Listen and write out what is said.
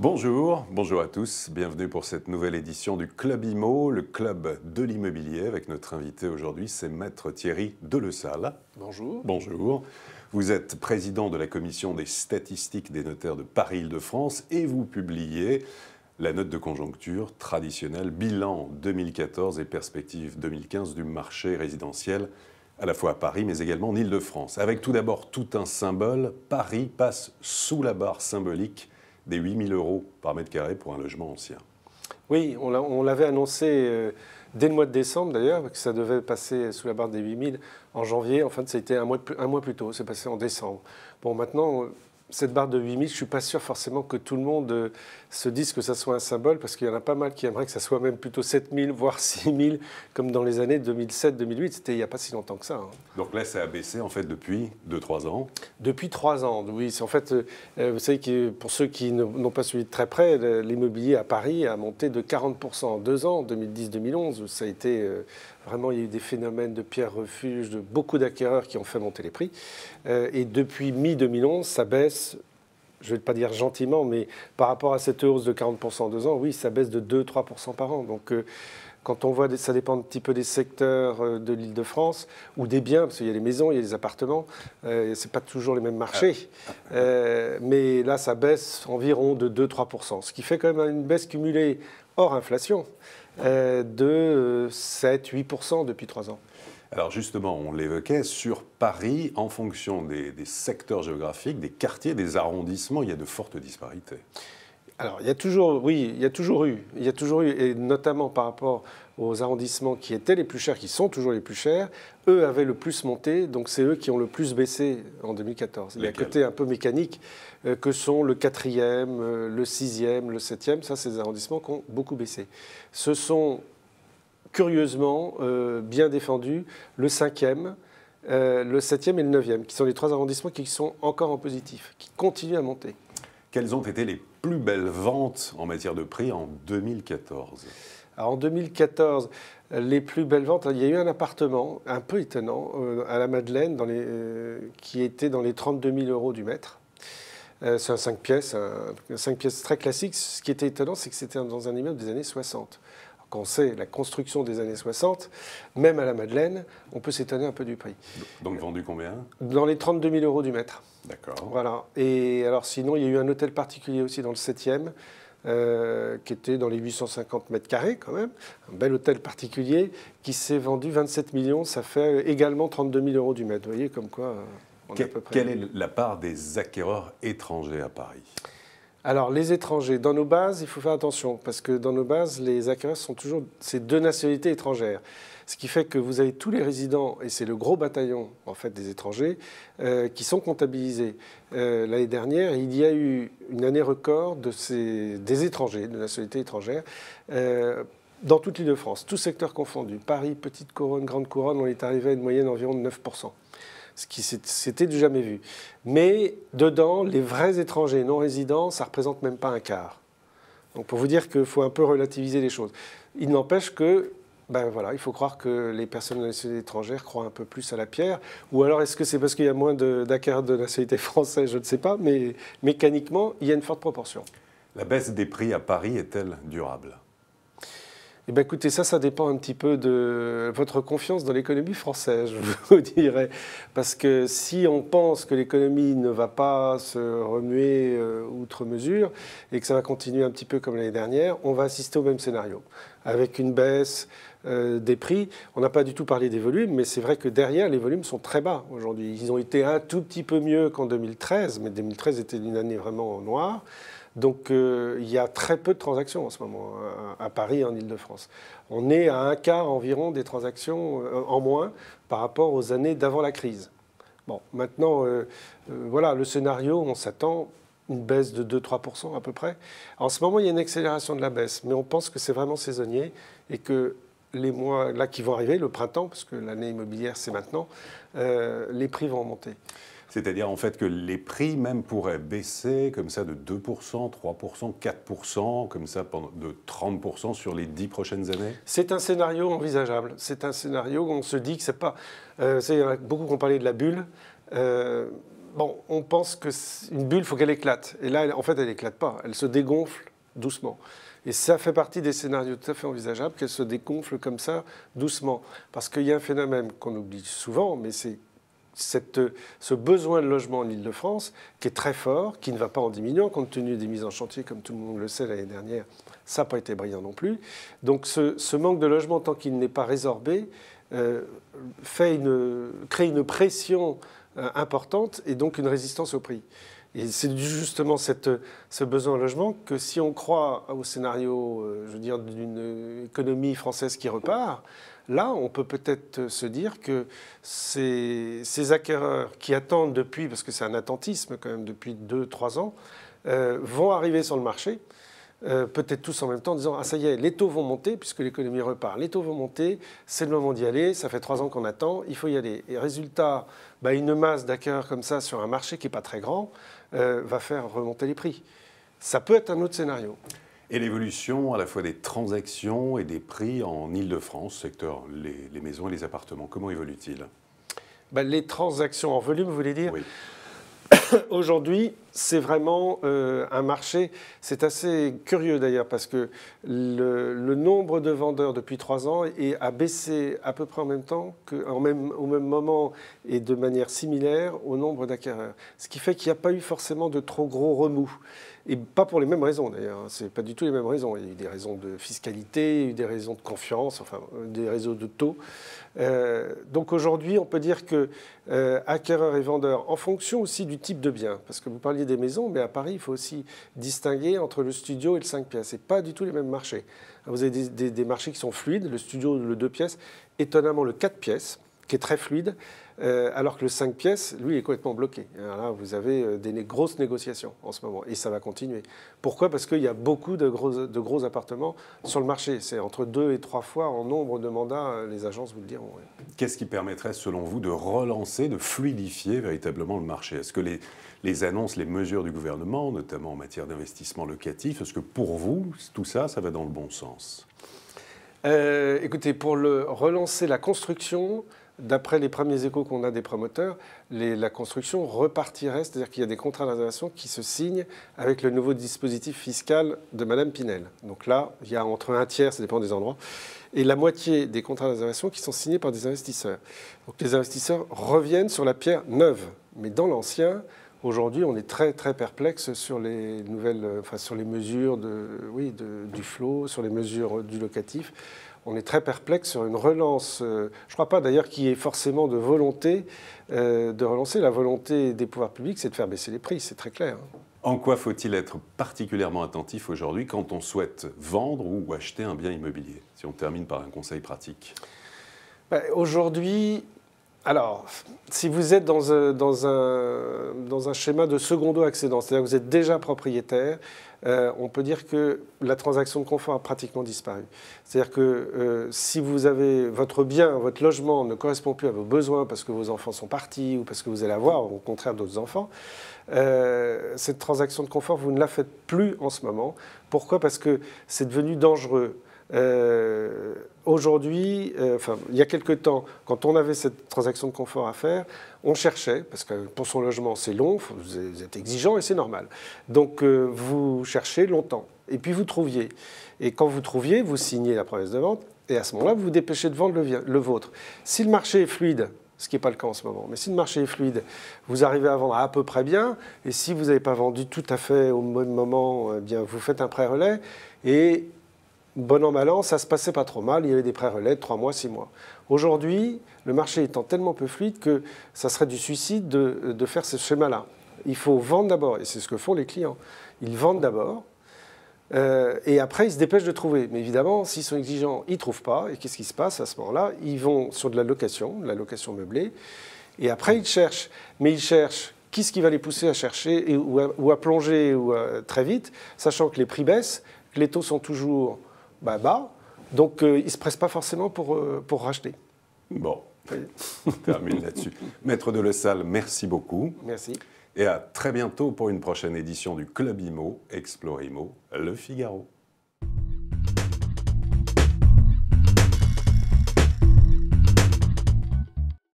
Bonjour à tous, bienvenue pour cette nouvelle édition du Club IMO, le club de l'immobilier, avec notre invité aujourd'hui, c'est Maître Thierry Delessal. Bonjour. Bonjour. Vous êtes président de la commission des statistiques des notaires de Paris-Île-de-France et vous publiez la note de conjoncture traditionnelle, bilan 2014 et perspective 2015 du marché résidentiel, à la fois à Paris mais également en Île-de-France. Avec tout d'abord tout un symbole, Paris passe sous la barre symbolique des 8 000 € par mètre carré pour un logement ancien. Oui, on l'avait annoncé dès le mois de décembre d'ailleurs, que ça devait passer sous la barre des 8 000 en janvier. Enfin, ça a été un mois plus tôt, c'est passé en décembre. Bon, maintenant, cette barre de 8 000, je ne suis pas sûr forcément que tout le monde se dise que ça soit un symbole, parce qu'il y en a pas mal qui aimeraient que ça soit même plutôt 7 000, voire 6 000, comme dans les années 2007-2008. C'était il n'y a pas si longtemps que ça. Donc là, ça a baissé en fait depuis 2-3 ans. Depuis 3 ans, oui. En fait, vous savez que pour ceux qui n'ont pas suivi de très près, l'immobilier à Paris a monté de 40% en 2 ans, 2010-2011. Ça a été vraiment, il y a eu des phénomènes de pierre refuge, de beaucoup d'acquéreurs qui ont fait monter les prix. Et depuis mi-2011, ça baisse, je ne vais pas dire gentiment, mais par rapport à cette hausse de 40% en 2 ans, oui, ça baisse de 2-3% par an. Donc, quand on voit, ça dépend un petit peu des secteurs de l'Île-de-France ou des biens, parce qu'il y a les maisons, il y a les appartements, ce n'est pas toujours les mêmes marchés. Mais là, ça baisse environ de 2-3%, ce qui fait quand même une baisse cumulée hors inflation de 7-8% depuis 3 ans. Alors justement, on l'évoquait, sur Paris, en fonction des secteurs géographiques, des quartiers, des arrondissements, il y a de fortes disparités. Alors, il y a toujours eu, et notamment par rapport aux arrondissements qui étaient les plus chers, qui sont toujours les plus chers, eux avaient le plus monté, donc c'est eux qui ont le plus baissé en 2014. Il y a un côté un peu mécanique que sont le 4e, le 6e, le 7e, ça c'est des arrondissements qui ont beaucoup baissé. Ce sont curieusement bien défendus le 5e, le 7e et le 9e, qui sont les 3 arrondissements qui sont encore en positif, qui continuent à monter. Quelles ont été les plus belles ventes en matière de prix en 2014 ? Alors, en 2014, les plus belles ventes, il y a eu un appartement un peu étonnant à la Madeleine qui était dans les 32 000 € du mètre. C'est un 5 pièces, un 5 pièces très classique. Ce qui était étonnant, c'est que c'était dans un immeuble des années 60. Quand on sait la construction des années 60, même à la Madeleine, on peut s'étonner un peu du prix. Donc vendu combien ? Dans les 32 000 € du mètre. D'accord. Voilà. Et alors sinon, il y a eu un hôtel particulier aussi dans le 7e, qui était dans les 850 mètres carrés quand même. Un bel hôtel particulier qui s'est vendu 27 millions. Ça fait également 32 000 € du mètre. Vous voyez comme quoi on est à peu près... Quelle est la part des acquéreurs étrangers à Paris ? Alors, les étrangers, dans nos bases, il faut faire attention, parce que dans nos bases, les acquéreurs sont toujours ces 2 nationalités étrangères. Ce qui fait que vous avez tous les résidents, et c'est le gros bataillon en fait, des étrangers, qui sont comptabilisés. L'année dernière, il y a eu une année record des étrangers, de nationalité étrangère, dans toute l'Île-de-France, tous secteurs confondus. Paris, Petite Couronne, Grande Couronne, on est arrivé à une moyenne environ de 9%. Ce qui c'était du jamais vu. Mais dedans, les vrais étrangers non résidents, ça ne représente même pas un quart. Donc pour vous dire qu'il faut un peu relativiser les choses. Il n'empêche que, ben voilà, il faut croire que les personnes de nationalité étrangère croient un peu plus à la pierre. Ou alors est-ce que c'est parce qu'il y a moins d'acquéreurs de nationalité française, je ne sais pas, mais mécaniquement, il y a une forte proportion. La baisse des prix à Paris est-elle durable ? Eh bien, écoutez, ça dépend un petit peu de votre confiance dans l'économie française, je vous dirais. Parce que si on pense que l'économie ne va pas se remuer outre mesure et que ça va continuer un petit peu comme l'année dernière, on va assister au même scénario, avec une baisse des prix. On n'a pas du tout parlé des volumes, mais c'est vrai que derrière, les volumes sont très bas aujourd'hui. Ils ont été un tout petit peu mieux qu'en 2013, mais 2013 était une année vraiment noire. Donc il y a très peu de transactions en ce moment à Paris et en Île-de-France. On est à un quart environ des transactions en moins par rapport aux années d'avant la crise. Bon, maintenant, voilà, le scénario, on s'attend une baisse de 2-3% à peu près. En ce moment, il y a une accélération de la baisse, mais on pense que c'est vraiment saisonnier et que les mois là qui vont arriver, le printemps, parce que l'année immobilière c'est maintenant, les prix vont monter. C'est-à-dire en fait que les prix même pourraient baisser comme ça de 2%, 3%, 4%, comme ça de 30% sur les 10 prochaines années ? C'est un scénario envisageable. C'est un scénario où on se dit que c'est pas... il y en a beaucoup qui ont parlé de la bulle. bon, on pense qu'une bulle, il faut qu'elle éclate. Et là, en fait, elle n'éclate pas. Elle se dégonfle doucement. Et ça fait partie des scénarios tout à fait envisageables qu'elle se dégonfle comme ça, doucement. Parce qu'il y a un phénomène qu'on oublie souvent, mais c'est ce besoin de logement en Île-de-France qui est très fort, qui ne va pas en diminuant compte tenu des mises en chantier, comme tout le monde le sait l'année dernière. Ça n'a pas été brillant non plus. Donc ce manque de logement, tant qu'il n'est pas résorbé, crée une pression importante et donc une résistance au prix. Et c'est justement ce besoin de logement que si on croit au scénario, je veux dire, d'une économie française qui repart, là, on peut peut-être se dire que ces acquéreurs qui attendent depuis, parce que c'est un attentisme quand même depuis 2-3 ans, vont arriver sur le marché, peut-être tous en même temps, en disant « Ah, ça y est, les taux vont monter, puisque l'économie repart. Les taux vont monter, c'est le moment d'y aller, ça fait 3 ans qu'on attend, il faut y aller. » Et résultat, une masse d'acquéreurs comme ça sur un marché qui n'est pas très grand va faire remonter les prix. Ça peut être un autre scénario. Et l'évolution à la fois des transactions et des prix en Île-de-France, secteur les maisons et les appartements, comment évolue-t-il? Les transactions en volume, vous voulez dire? Oui. Aujourd'hui, c'est vraiment un marché, c'est assez curieux d'ailleurs, parce que le nombre de vendeurs depuis 3 ans a baissé à peu près en même temps, au même moment et de manière similaire au nombre d'acquéreurs. Ce qui fait qu'il n'y a pas eu forcément de trop gros remous. Et pas pour les mêmes raisons d'ailleurs, ce n'est pas du tout les mêmes raisons. Il y a eu des raisons de fiscalité, il y a eu des raisons de confiance, enfin des réseaux de taux. Donc aujourd'hui, on peut dire que acquéreurs et vendeurs, en fonction aussi du type de bien, parce que vous parliez des maisons, mais à Paris, il faut aussi distinguer entre le studio et le 5 pièces. Ce n'est pas du tout les mêmes marchés. Vous avez des marchés qui sont fluides, le studio, le 2 pièces, étonnamment le 4 pièces, qui est très fluide, alors que le 5 pièces, lui, est complètement bloqué. Alors là, vous avez des grosses négociations en ce moment, et ça va continuer. Pourquoi? Parce qu'il y a beaucoup de gros appartements sur le marché. C'est entre 2 et 3 fois en nombre de mandats, les agences vous le diront. Ouais. Qu'est-ce qui permettrait, selon vous, de relancer, de fluidifier véritablement le marché? Est-ce que les annonces, les mesures du gouvernement, notamment en matière d'investissement locatif, est-ce que pour vous, tout ça, ça va dans le bon sens? Écoutez, pour relancer la construction, d'après les premiers échos qu'on a des promoteurs, la construction repartirait, c'est-à-dire qu'il y a des contrats d'intégration qui se signent avec le nouveau dispositif fiscal de Mme Pinel. Donc là, il y a entre un tiers, ça dépend des endroits, et la moitié des contrats d'intégration qui sont signés par des investisseurs. Donc les investisseurs reviennent sur la pierre neuve, mais dans l'ancien, aujourd'hui, on est très très perplexe sur les sur les mesures du flot, sur les mesures du locatif. On est très perplexe sur une relance. Je ne crois pas d'ailleurs qu'il y ait forcément de volonté de relancer. La volonté des pouvoirs publics, c'est de faire baisser les prix, c'est très clair. En quoi faut-il être particulièrement attentif aujourd'hui quand on souhaite vendre ou acheter un bien immobilier? Si on termine par un conseil pratique. Aujourd'hui, alors, si vous êtes dans un schéma de secondo-accédant, c'est-à-dire que vous êtes déjà propriétaire, on peut dire que la transaction de confort a pratiquement disparu. C'est-à-dire que si vous avez votre bien, votre logement ne correspond plus à vos besoins parce que vos enfants sont partis ou parce que vous allez avoir au contraire d'autres enfants, cette transaction de confort, vous ne la faites plus en ce moment. Pourquoi? Parce que c'est devenu dangereux. Aujourd'hui, il y a quelque temps, quand on avait cette transaction de confort à faire, on cherchait, parce que pour son logement c'est long, vous êtes exigeant et c'est normal. Donc vous cherchez longtemps, et puis vous trouviez. Et quand vous trouviez, vous signez la promesse de vente, et à ce moment-là, vous vous dépêchez de vendre le vôtre. Si le marché est fluide, ce qui n'est pas le cas en ce moment, mais si le marché est fluide, vous arrivez à vendre à peu près bien, et si vous n'avez pas vendu tout à fait au même moment, eh bien, vous faites un prêt-relais, et bon an, mal an, ça ne se passait pas trop mal. Il y avait des prêts-relais de 3 mois, 6 mois. Aujourd'hui, le marché étant tellement peu fluide que ça serait du suicide de faire ce schéma-là. Il faut vendre d'abord, et c'est ce que font les clients. Ils vendent d'abord, et après, ils se dépêchent de trouver. Mais évidemment, s'ils sont exigeants, ils ne trouvent pas. Et qu'est-ce qui se passe à ce moment-là? Ils vont sur de la location meublée, et après, ils cherchent. Mais ils cherchent. Qu'est-ce qui va les pousser à chercher ou à plonger très vite, sachant que les prix baissent, que les taux sont toujours bas, donc ils ne se pressent pas forcément pour racheter. Bon, on termine là-dessus. Maître de Le Salle, merci beaucoup. Merci. Et à très bientôt pour une prochaine édition du Club Imo, Explore Imo, Le Figaro.